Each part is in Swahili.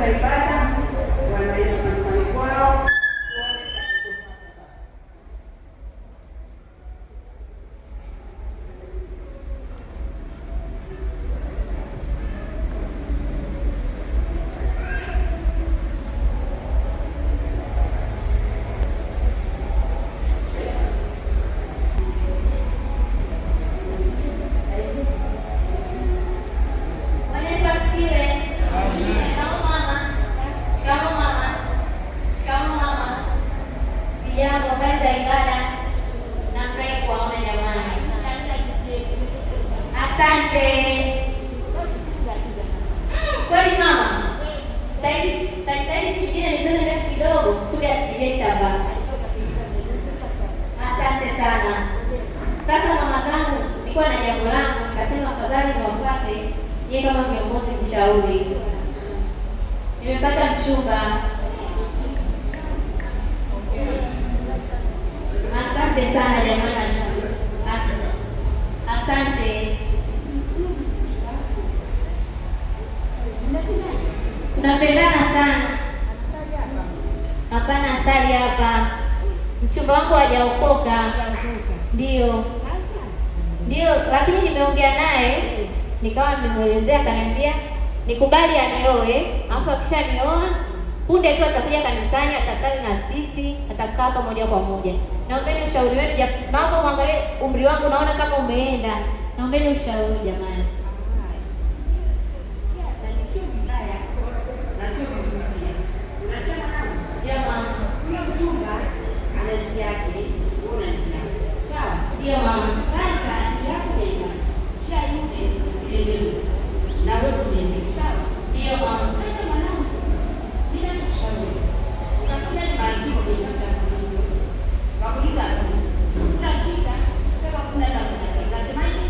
kumaliza ibada wanaenda nyumbani kwao. Kweli mama. Taiti sijine nishone kidogo kuja sijeta hapa. Asante sana. Sasa mama zangu, nilikuwa na jambo langu, nikasema afadhali niwafuate yeye kama viongozi mshauri. Nimepata mchumba. Asante sana jamani. Asante. Tunapendana sana. Hapana, asali hapa. Mchumba wangu hajaokoka. Ndio. Ndio, lakini nimeongea naye, nikawa nimemuelezea, akaniambia nikubali anioe, alafu akishanioa punde tu atakuja kanisani, atasali na sisi, atakaa hapa moja kwa moja. Naombeni ushauri wenu, mambo mwangalie umri wangu naona kama umeenda. Naombeni ushauri jamani. Ndio mama. Sasa chako ni shayuke elimu. Na wewe ni sawa. Ndio mama. Sasa mwanangu, mimi nakushauri. Unasema ni maandiko kwenye chako. Wakuliza sina shida, sema kuna na nasemaje?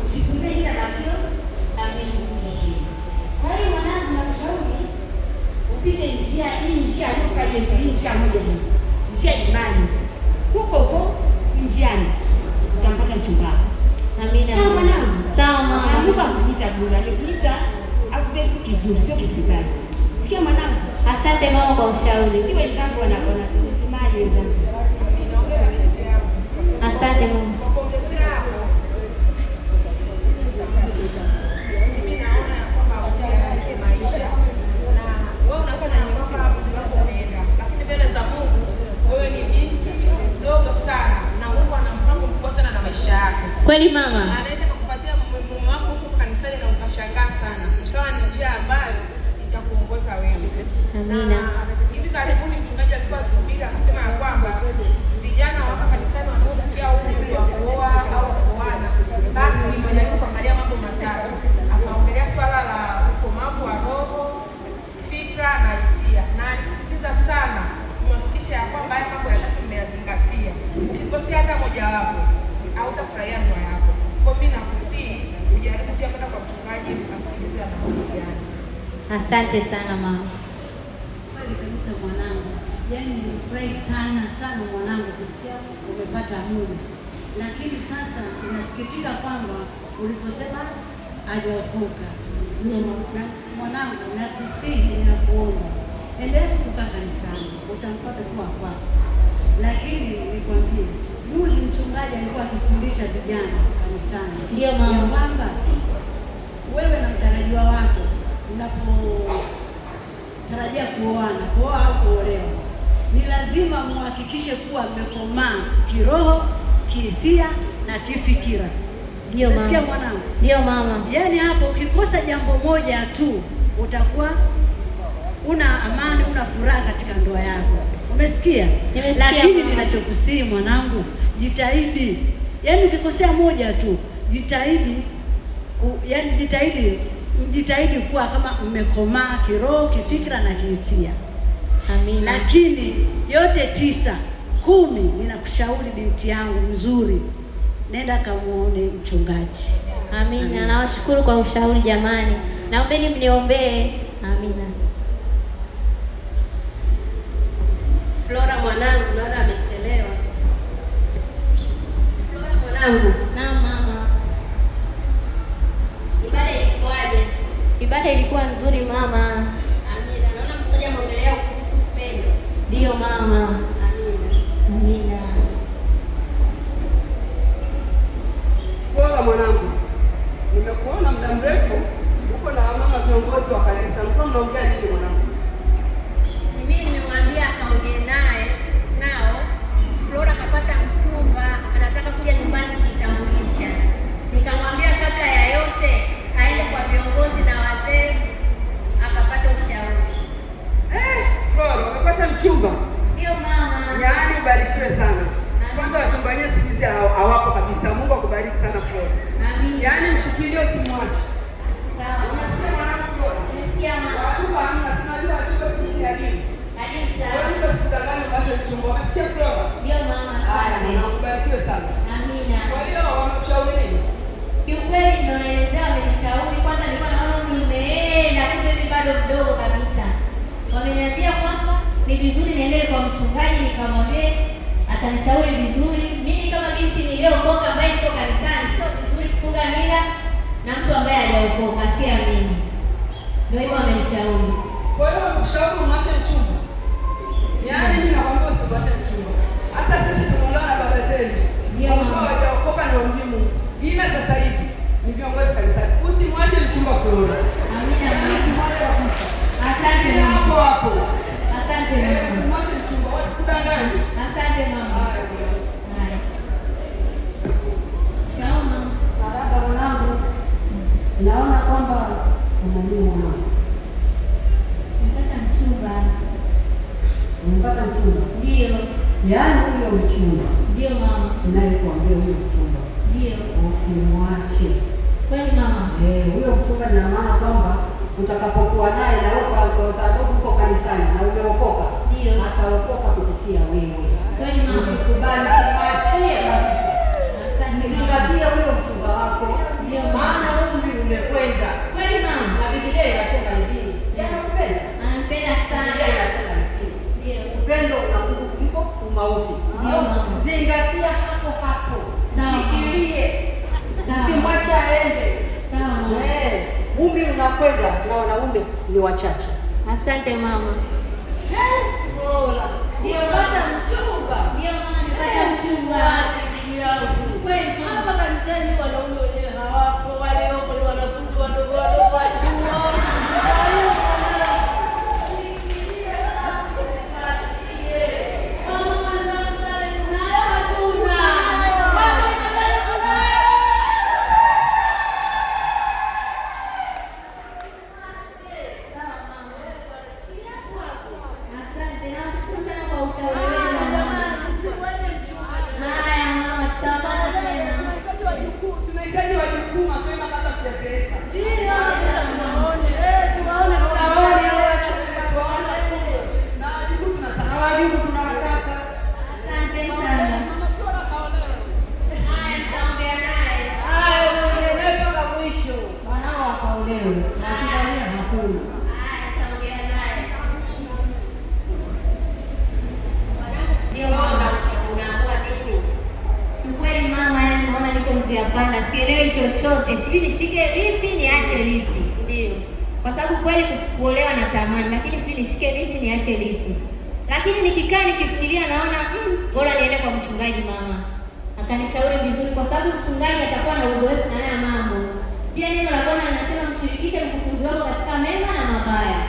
Usikumbe ila nasio. Amen. Kwa hiyo mwanangu, nakushauri upige njia hii, njia kwa Yesu, njia moja hii. Njia imani. Huko njiani utampata mchungaji. Amina. Sawa mwanangu. Sawa mama. Mungu akuita bora, akuita akubeki kizuri, sio kitu kibaya. Sikia mwanangu. Asante mama kwa ushauri. Si wenzangu wanaona tunasemaje wenzangu? Asante mama. Mimi naona ya kwamba usiharibie maisha. Na wewe unasema ni kwamba umri wako umeenda. Lakini mbele za Mungu wewe ni binti mdogo sana na Mungu ana mpango mkubwa sana na maisha yako. Kweli mama. Anaweza kukupatia mume wako huko kanisani na ukashangaa sana. Ikawa ni njia ambayo itakuongoza wewe. Amina. Hivi karibuni mchungaji alikuwa akihubiri akasema ya kwamba vijana wako kanisani wanaofikia umri wa kuoa au kuoana, basi mjaribu kuangalia mambo matatu. Akaongelea swala la ukomavu wa roho, fikra na hisia, na alisisitiza sana kuhakikisha ya kwamba haya mambo yatatu mmeyazingatia. Ukikosea hata mojawapo hautafurahia ndoa yako. Kwa mimi nakusii ujaribu pia kwenda kwa mchungaji asikilize anaongea. Asante sana mama. Kweli kabisa mwanangu. Yaani nimefurahi sana mwanangu kusikia umepata mume. Lakini sasa inasikitika kwamba uliposema hajaokoka. Mwanangu, nakusihi na kuomba. Endelea kukaa kanisani, utampata kwa kwako. Lakini nikwambie, juzi mchungaji alikuwa akifundisha vijana kanisani. Ndio mama. Kwamba wewe na mtarajiwa wako unapotarajia kuoa au kuolewa, ni lazima muhakikishe kuwa mmekomaa kiroho, kihisia na kifikira. Ndio mama. Nasikia mwanangu? Ndio mama. Yaani hapo ukikosa jambo moja tu utakuwa una amani, una furaha katika ndoa yako. Umesikia? Nimesikia. Lakini ninachokusii mwanangu, jitahidi. Yaani ukikosea moja tu, jitahidi kuwa kama umekomaa kiroho, kifikra na kihisia. Amina. Lakini yote 9, 10 ninakushauri binti yangu mzuri, nenda kamuone mchungaji. Amina. Nawashukuru kwa ushauri jamani. Naombeni mniombee. Amina. Flora mwanangu, naona amechelewa. Flora mwanangu. Naam mama. Ibada ilikuwaje? Ibada ilikuwa nzuri mama. Amina. mama. Amina. Flora mwanangu, nimekuona muda mrefu uko na mama viongozi wa kanisa. Mko mnaongea nini mwanangu? Mimi nimemwambia akaongee nao. Flora kapata mchumba, anataka kuja nyumbani kujitambulisha. Nikamwambia kabla ya yote aende kwa viongozi na wazee akapata ushauri. Flora, umepata mchumba? Ndio mama. Yaani ubarikiwe sana. Kwanza wachumba wenyewe siku hizi hawapo kabisa. Mungu akubariki sana Flora. Amina. Yaani mshikilie, usimwache. Sawa. Unasikia mwanangu Flora? Nasikia mama. Wachumba hamna, si unajua wachumba siku hizi ya dini. Karibu sana. Wewe ndio usidanganye uache mchumba. Unasikia Flora? Ndio mama. Haya, Asante. Mungu akubarikiwe sana. Amina. Kwa hiyo wanakushauri nini? Kiukweli ninaelezea, wamenishauri. Kwanza nilikuwa naona umri umeenda, kumbe mimi bado mdogo kabisa. Wameniambia kwamba ni vizuri niendelee kwa mchungaji, nikamwambia atanishauri vizuri. Mimi kama binti niliyookoka ambaye niko kanisani, sio vizuri kufunga mila na mtu ambaye hajaokoka, si amini. Ndio hivyo wamenishauri. Kwa hiyo wanakushauri umwache mchumba. Yaani mimi nakwambia usiwache mchumba. Hata sisi tumeolewa na baba zetu. Ndio mama. Ambao hawajaokoka ndio mjimu. Ila sasa hivi ni viongozi kanisani. Usimwache mchumba Flora. Amina. Usimwache kabisa. Asante Ila hapo mama. hapo. Asante mama. Usimwache mchumba, wasikudanganye. Asante mama. Haya. Shaoma. Baraka mwanangu, naona kwamba unajua mwanangu. Nimepata mchumba. Umepata mchumba? Ndio. Yaani huyo mchumba Ndio mama. ninayekuambia huyo mchumba Ndio. usimwache. Kweli mama. Huyo mchumba ina maana kwamba utakapokuwa naye na wewe kwa sababu uko kanisani na umeokoka, Ndio. ataokoka kupitia wewe. Kweli mama. Usikubali kumwachie kabisa. Asante mama. Zingatia huyo mchumba wako. Ndio Maana mama. umri umekwenda. Kweli mama. Na Biblia inasema hivi. Si anakupenda? Anampenda sana. Biblia inasema hivi. Ndio. Upendo una nguvu kuliko umauti. Ndio mama. Zingatia hapo hapo. Sawa. Shikilie. Sawa. Usimwache aende. Sawa mama. Umri unakwenda na wanaume ni wachache. Asante mama. Bora. Ndio pata mchumba. Ndio mama, nipata mchumba. Kweli mama. Hapa kanisani wanaume wenyewe hawapo, waliopo ni wanafunzi wadogo wadogo wa chuo. Asante. Nashukuru sana kwa ushauri wenu mama. Haya mama, tutapata tena. Tunahitaji wajukuu mapema kabla tujazeeka. Na wajukuu tunataka. Asante sana. Haya, nitaongea naye. Wanao wakaolewe. Na kibalia hakuna. Haya, nitaongea naye. Ndio mama. Kiukweli mama, yani naona niko njia panda, sielewi chochote, sijui nishike lipi niache lipi. Ndio, kwa sababu kweli kuolewa na tamani, lakini sijui nishike lipi niache lipi. Lakini nikikaa nikifikiria, naona bora niende kwa mchungaji. Mama akanishauri vizuri, kwa sababu mchungaji atakuwa na uzoefu na haya mambo. Pia neno la Bwana linasema mshirikishe mkufunzi wako katika mema na mabaya.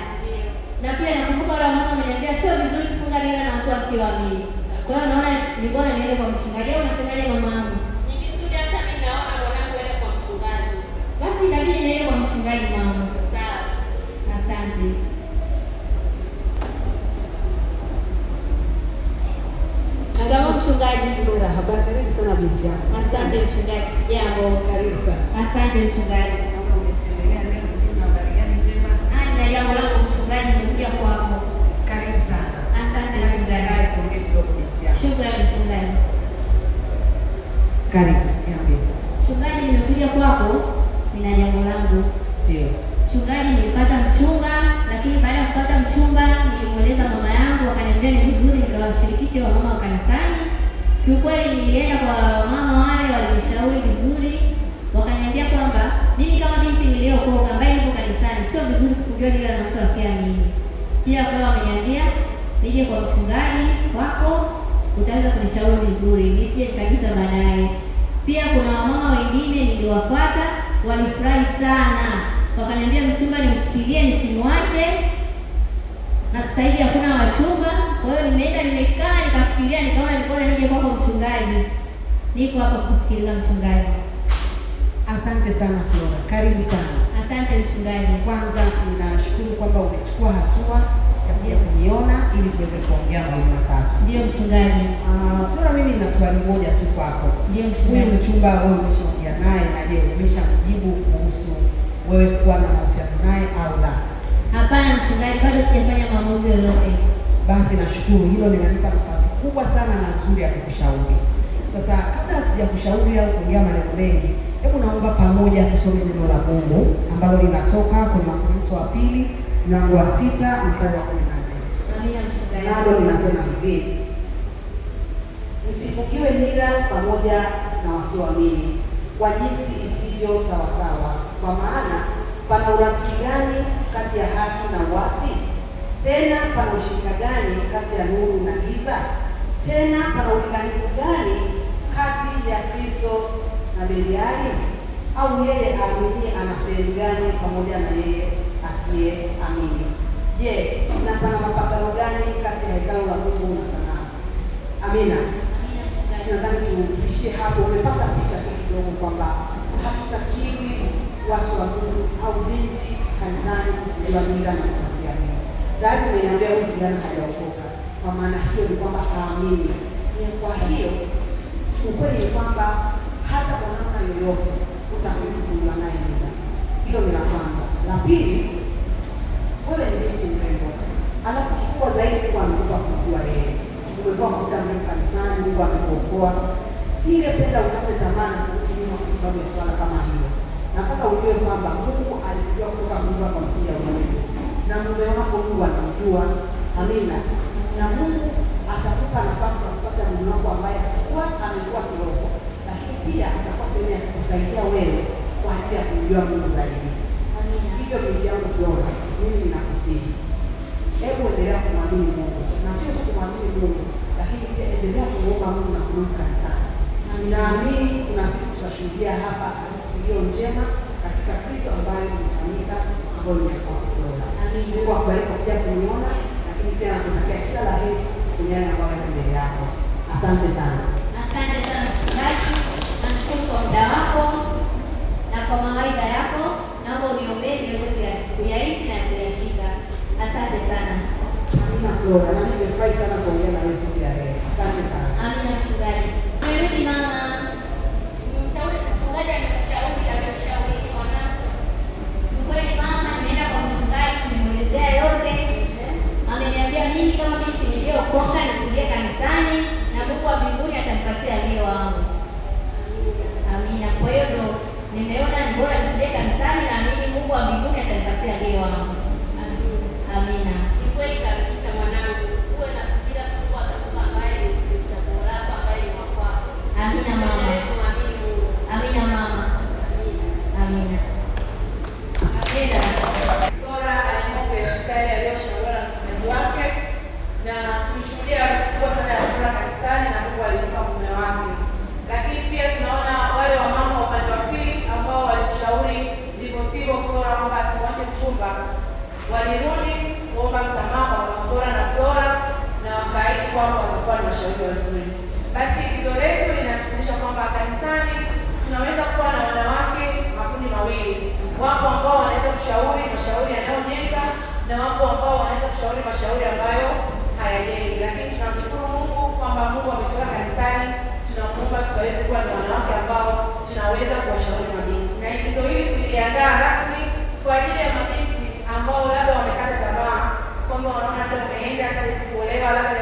Na pia nakumbuka wale mama ameniambia sio vizuri kufunga mila na watu wasioamini. Kwa hiyo naona ni bora niende kwa mchungaji. Au unasemaje mama yangu? Ni vizuri, hata mimi naona mwanangu aende kwa mchungaji. Basi inabidi niende kwa mchungaji mama. Sawa. Asante. Shikamoo mchungaji. Bora, habari, karibu sana binti yangu. Asante mchungaji, sijambo. Karibu sana. Asante mchungaji. Naona umetembelea leo, sijui na habari gani njema. Nina jambo langu mchungaji, nimekuja kwako. Karibu sana. Asante Naye mchungaji. tuongee kidogo binti yangu. Shukrani mchungaji. Karibu, niambie. Mchungaji, nimekuja kwako, nina jambo langu. Ndio. Mchungaji, nilipata mchumba, lakini baada ya kupata mchumba nilimweleza mama yangu, akaniambia ni vizuri nikawashirikishe wamama wa kanisani. Kiukweli nilienda kwa mama wale, walinishauri vizuri, wakaniambia kwamba mimi kama binti niliyookoka ambaye nipo kanisani sio vizuri kufungiwa mila na mtu asiyeamini. Pia kwa wameniambia nije kwa mchungaji wako, utaweza kunishauri vizuri nisije nikajuta baadaye. Pia kuna wamama wengine niliwafuata, walifurahi sana, wakaniambia mchumba nimshikilie nisimwache, na sasa hivi hakuna wachumba. Kwa hiyo nimeenda nimekaa nikafikiria, nikaona nilikuwa nije kwako mchungaji. Niko hapa kusikiliza mchungaji. Asante sana Flora, karibu sana. Asante mchungaji. Kwanza ninashukuru kwamba umechukua hatua ya kuja kuniona ili tuweze kuongea mambo matatu. Ndio mchungaji. Flora, mimi nina swali moja tu kwako. Ndio mchungaji. Huyu mchumba wewe umeshaongea naye na je, umeshamjibu kuhusu wewe kuwa na mahusiano naye au la? Hapana mchungaji, bado sijafanya maamuzi yoyote. Basi nashukuru, hilo linanipa nafasi kubwa sana na nzuri ya kukushauri. Sasa kabla sijakushauri au kuongea maneno mengi, hebu naomba pamoja tusome neno la Mungu ambalo linatoka kwenye Wakorintho wa pili mlango wa 6 mstari wa 14. Amina mchungaji. Nalo linasema hivi: msifukiwe nira pamoja na wasioamini kwa jinsi isivyo sawasawa, kwa maana pana urafiki gani kati ya haki na uasi? Tena pana ushirika gani kati ya nuru na giza? Tena pana ulinganifu gani kati ya Kristo na Beliali? Au yeye aaminie ana sehemu gani pamoja na yeye asiyeamini? Je, na pana mapatano gani kati ya hekalu la Mungu na sanamu? Amina. Nadhani tuishie hapo. Umepata picha kidogo kwamba hatutakiwi watu wa Mungu au binti kanisani kufukiwa nira na kuanzia nini. Tayari umeniambia huyu kijana hajaokoka, kwa maana hiyo ni kwamba haamini. Kwa hiyo ukweli ni kwamba hata kwa namna yoyote utakuwa kufungiwa naye nira. Hilo ni la kwanza. La pili, wewe ni binti mrembo, alafu kikubwa zaidi kuwa amekupa kujua yeye. Umekuwa muda mrefu kanisani, Mungu amekuokoa. Singependa ukate tamaa na kurudi nyuma kwa sababu ya swala kama hilo. Nataka ujue kwamba Mungu alikujua kutoka Mungu kwa msingi ya ulimwengu, na mume wako Mungu anamjua. Amina. Na Mungu atakupa nafasi ya kupata mume wako ambaye atakuwa amekuwa kiroho, lakini pia atakuwa sehemu ya kukusaidia wewe kwa ajili ya kumjua Mungu zaidi. Amina. Hivyo binti yangu Flora, mimi ninakusihi, hebu endelea kumwamini Mungu, na sio tu kumwamini Mungu, lakini pia endelea kumwomba Mungu na kurudi kanisani. Ninaamini kuna siku tutashuhudia hapa harusi iliyo njema katika Kristo ambayo imefanyika, ambayo ni kwa Flora. Mungu akubariki kwa kuja kuniona, lakini pia nakutakia kila la heri kwenye yale ambayo yako mbele yako. Asante sana. Asante sana mchungaji. Nashukuru kwa muda wako na kwa mawaidha yako. Naomba uniombee niweze kuyaishi na kuyashika. Asante sana. Amina Flora, na mimi nimefurahi sana kuongea na wewe siku ya leo. Asante sana. Amina mchungaji. Amerudi mama. Mchungaji ameshauri mwanangu. Kweli mama, nimeenda kwa mchungaji, nimemwelezea yote. Ameniambia mimi kama binti niliokoka nitulie kanisani na Mungu wa mbinguni atanipatia leo wangu. Amina. Kwa hiyo ndo nimeona ni bora nitulie kanisani na mimi Mungu wa mbinguni atanipatia leo wangu. Amina. Ni kweli kabisa mwanangu. Uwe na subira, Mungu atakupa ambaye ni Kristo bora hapa ambaye ni wako. Amina mama. Amina mama. Amina. Amina. Flora aliamua kuyashika yale aliyoshauriwa na mchungaji wake, na tumeshuhudia harusi kubwa sana ya Flora kanisani na Mungu alimpa mume wake. Lakini pia tunaona wale wamama wa upande wa pili ambao walimshauri ndivyo sivyo Flora kwamba asimwache mchumba, walirudi kuomba msamaha kwa mama Flora na Flora na wakaahidi kwamba watakuwa ni washauri wazuri. Basi igizo letu linatufundisha kwamba kanisani tunaweza kuwa na wanawake makundi mawili. Wapo ambao wanaweza kushauri mashauri yanayojenga na wapo ambao wanaweza kushauri mashauri ambayo hayajengi. Lakini tunamshukuru Mungu kwamba Mungu ametoka kanisani, tunamuomba tukaweze kuwa ni wanawake ambao tunaweza kuwashauri mabinti. Na igizo hili tuliandaa rasmi kwa ajili ya mabinti ambao labda wamekata tamaa, kwamba wanaona hata umeenda sasa kuolewa labda